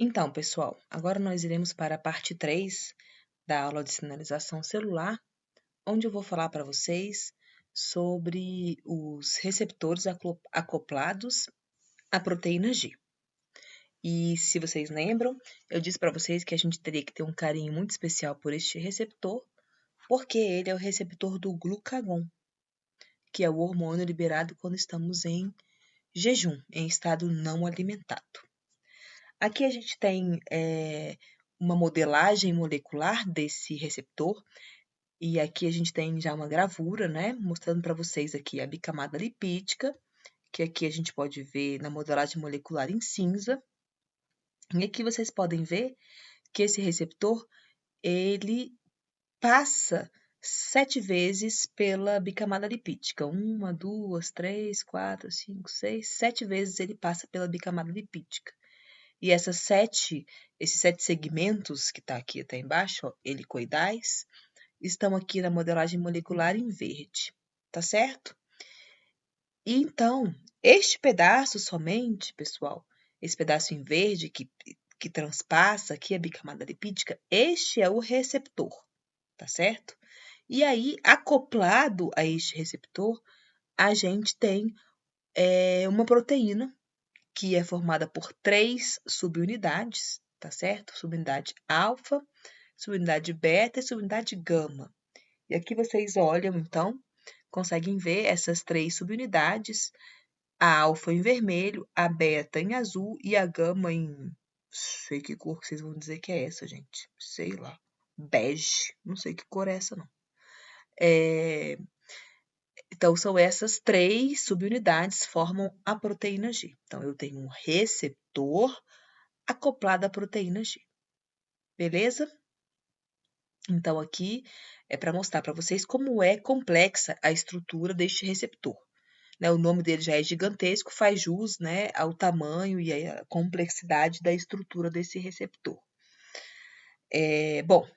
Então, pessoal, agora nós iremos para a parte 3 da aula de sinalização celular, onde eu vou falar para vocês sobre os receptores acoplados à proteína G. E se vocês lembram, eu disse para vocês que a gente teria que ter um carinho muito especial por este receptor, porque ele é o receptor do glucagon, que é o hormônio liberado quando estamos em jejum, em estado não alimentado. Aqui a gente tem uma modelagem molecular desse receptor, e aqui a gente tem já uma gravura, né, mostrando para vocês aqui a bicamada lipídica, que aqui a gente pode ver na modelagem molecular em cinza. E aqui vocês podem ver que esse receptor, ele passa 7 vezes pela bicamada lipídica. 1, 2, 3, 4, 5, 6, 7 vezes ele passa pela bicamada lipídica. E esses 7 segmentos que está aqui até embaixo, ó, helicoidais, estão aqui na modelagem molecular em verde, tá certo? E então, este pedaço somente, pessoal, esse pedaço em verde que transpassa aqui a bicamada lipídica, este é o receptor, tá certo? E aí, acoplado a este receptor, a gente tem uma proteína que é formada por 3 subunidades, tá certo? Subunidade alfa, subunidade beta e subunidade gama. E aqui vocês olham, então, conseguem ver essas 3 subunidades, a alfa em vermelho, a beta em azul e a gama em... sei que cor que vocês vão dizer que é essa, gente. Sei lá. Bege. Não sei que cor é essa, não. Então, são essas 3 subunidades formam a proteína G. Então, eu tenho um receptor acoplado à proteína G. Beleza? Então, aqui é para mostrar para vocês como é complexa a estrutura deste receptor. Né, o nome dele já é gigantesco, faz jus, né, ao tamanho e à complexidade da estrutura desse receptor. Bom,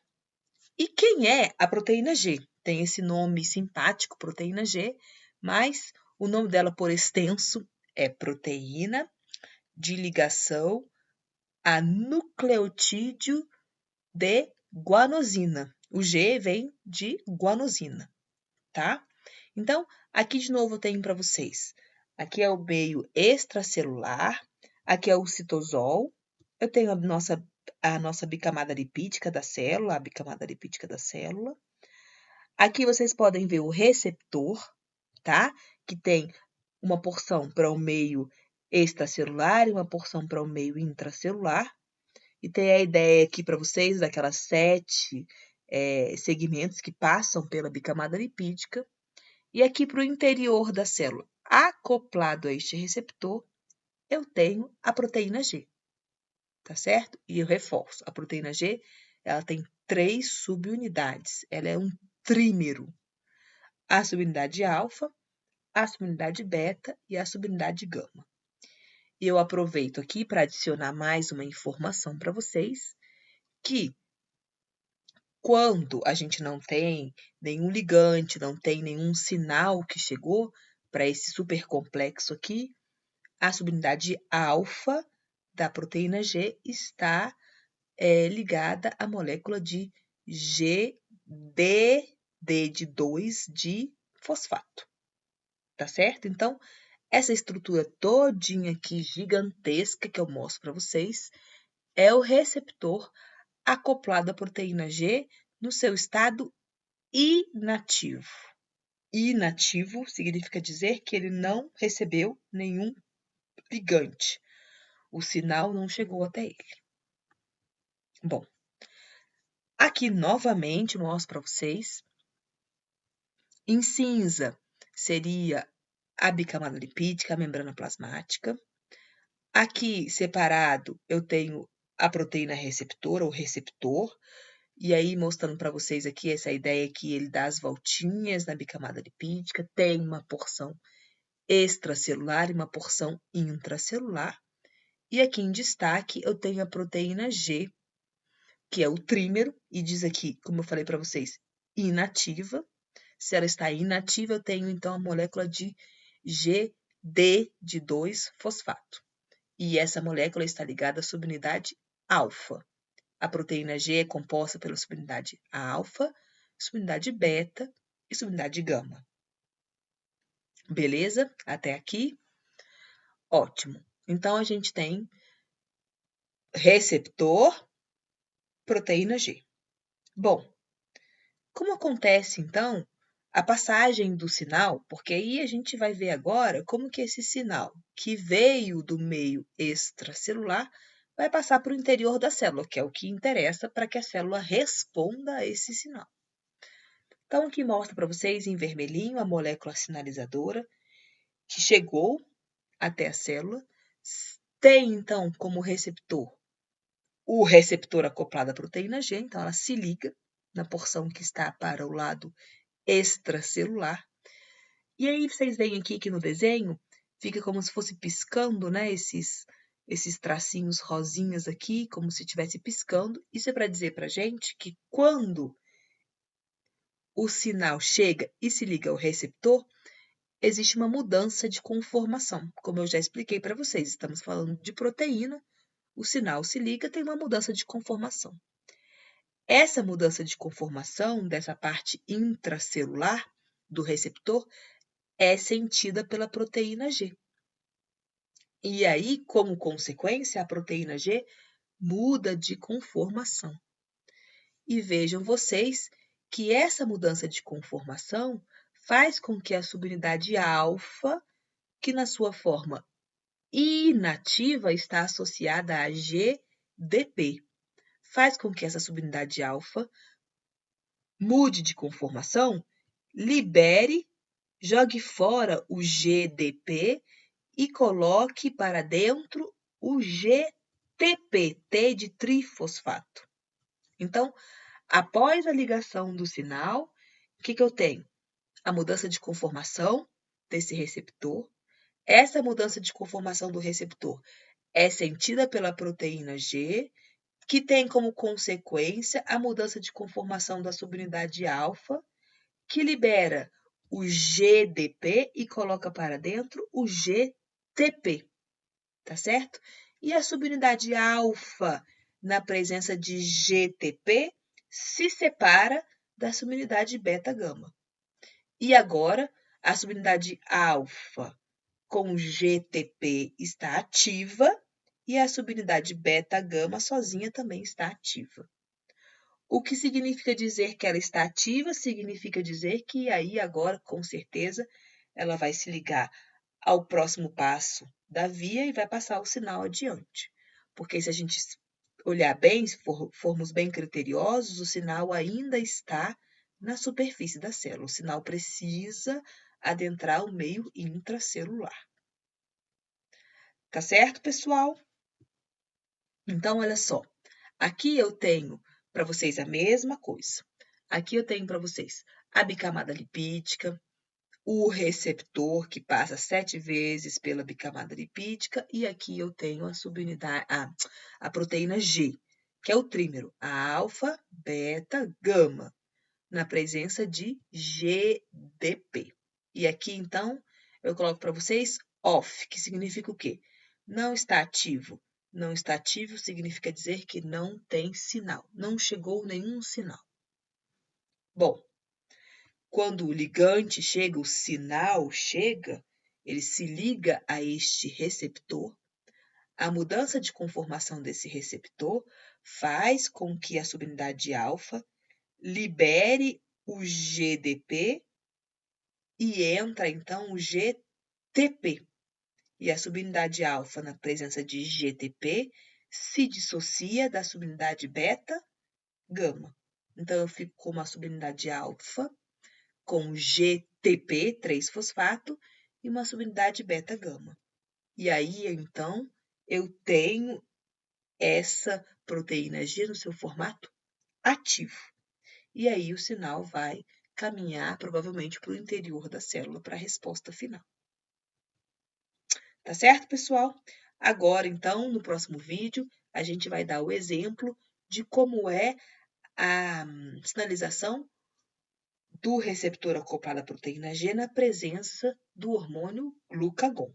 e quem é a proteína G? Tem esse nome simpático, proteína G, mas o nome dela por extenso é proteína de ligação a nucleotídeo de guanosina. O G vem de guanosina, tá? Então, aqui de novo eu tenho para vocês. Aqui é o meio extracelular, aqui é o citosol. Eu tenho a nossa bicamada lipídica da célula, a bicamada lipídica da célula. Aqui vocês podem ver o receptor, tá? Que tem uma porção para o meio extracelular e uma porção para o meio intracelular. E tem a ideia aqui para vocês daquelas 7 segmentos que passam pela bicamada lipídica. E aqui para o interior da célula, acoplado a este receptor, eu tenho a proteína G, tá certo? E eu reforço, a proteína G, ela tem 3 subunidades, ela é um trímero. A subunidade alfa, a subunidade beta e a subunidade gama. E eu aproveito aqui para adicionar mais uma informação para vocês, que quando a gente não tem nenhum ligante, não tem nenhum sinal que chegou para esse supercomplexo aqui, a subunidade alfa da proteína G está ligada à molécula de GD de 2 de fosfato, tá certo? Então, essa estrutura todinha aqui, gigantesca, que eu mostro para vocês, é o receptor acoplado à proteína G no seu estado inativo. Inativo significa dizer que ele não recebeu nenhum ligante. O sinal não chegou até ele. Bom, aqui novamente mostro para vocês. Em cinza seria a bicamada lipídica, a membrana plasmática. Aqui separado eu tenho a proteína receptora, ou receptor, e aí mostrando para vocês aqui essa ideia que ele dá as voltinhas na bicamada lipídica, tem uma porção extracelular e uma porção intracelular. E aqui em destaque eu tenho a proteína G, que é o trímero, e diz aqui, como eu falei para vocês, inativa. Se ela está inativa, eu tenho então a molécula de GD de 2-fosfato. E essa molécula está ligada à subunidade alfa. A proteína G é composta pela subunidade alfa, subunidade beta e subunidade gama. Beleza? Até aqui? Ótimo. Então, a gente tem receptor, proteína G. Bom, como acontece, então, a passagem do sinal? Porque aí a gente vai ver agora como que esse sinal que veio do meio extracelular vai passar para o interior da célula, que é o que interessa para que a célula responda a esse sinal. Então, aqui mostra para vocês em vermelhinho a molécula sinalizadora que chegou até a célula, tem então como receptor o receptor acoplado à proteína G, então ela se liga na porção que está para o lado extracelular. E aí vocês veem aqui que no desenho fica como se fosse piscando, né? Esses tracinhos rosinhas aqui, como se estivesse piscando. Isso é para dizer para a gente que quando o sinal chega e se liga ao receptor, existe uma mudança de conformação. Como eu já expliquei para vocês, estamos falando de proteína, o sinal se liga, tem uma mudança de conformação. Essa mudança de conformação dessa parte intracelular do receptor é sentida pela proteína G. E aí, como consequência, a proteína G muda de conformação. E vejam vocês que essa mudança de conformação faz com que a subunidade alfa, que na sua forma inativa está associada a GDP, faz com que essa subunidade alfa mude de conformação, libere, jogue fora o GDP e coloque para dentro o GTP, T de trifosfato. Então, após a ligação do sinal, o que eu tenho? A mudança de conformação desse receptor. Essa mudança de conformação do receptor é sentida pela proteína G, que tem como consequência a mudança de conformação da subunidade alfa, que libera o GDP e coloca para dentro o GTP, tá certo? E a subunidade alfa, na presença de GTP, se separa da subunidade beta-gama. E agora, a subunidade alfa com GTP está ativa e a subunidade beta-gama sozinha também está ativa. O que significa dizer que ela está ativa? Significa dizer que aí agora, com certeza, ela vai se ligar ao próximo passo da via e vai passar o sinal adiante. Porque se a gente olhar bem, se formos bem criteriosos, o sinal ainda está na superfície da célula. O sinal precisa adentrar o meio intracelular. Tá certo, pessoal? Então, olha só. Aqui eu tenho para vocês a mesma coisa. Aqui eu tenho para vocês a bicamada lipídica, o receptor, que passa 7 vezes pela bicamada lipídica, e aqui eu tenho a subunidade, a proteína G, que é o trímero, a alfa, beta, gama, na presença de GDP. E aqui, então, eu coloco para vocês off, que significa o quê? Não está ativo. Não está ativo significa dizer que não tem sinal, não chegou nenhum sinal. Bom, quando o ligante chega, o sinal chega, ele se liga a este receptor. A mudança de conformação desse receptor faz com que a subunidade alfa libere o GDP e entra, então, o GTP. E a subunidade alfa, na presença de GTP, se dissocia da subunidade beta-gama. Então, eu fico com uma subunidade alfa com GTP, 3-fosfato, e uma subunidade beta-gama. E aí, então, eu tenho essa proteína G no seu formato ativo. E aí, o sinal vai caminhar, provavelmente, para o interior da célula para a resposta final. Tá certo, pessoal? Agora, então, no próximo vídeo, a gente vai dar o exemplo de como é a sinalização do receptor acoplado à proteína G na presença do hormônio glucagon.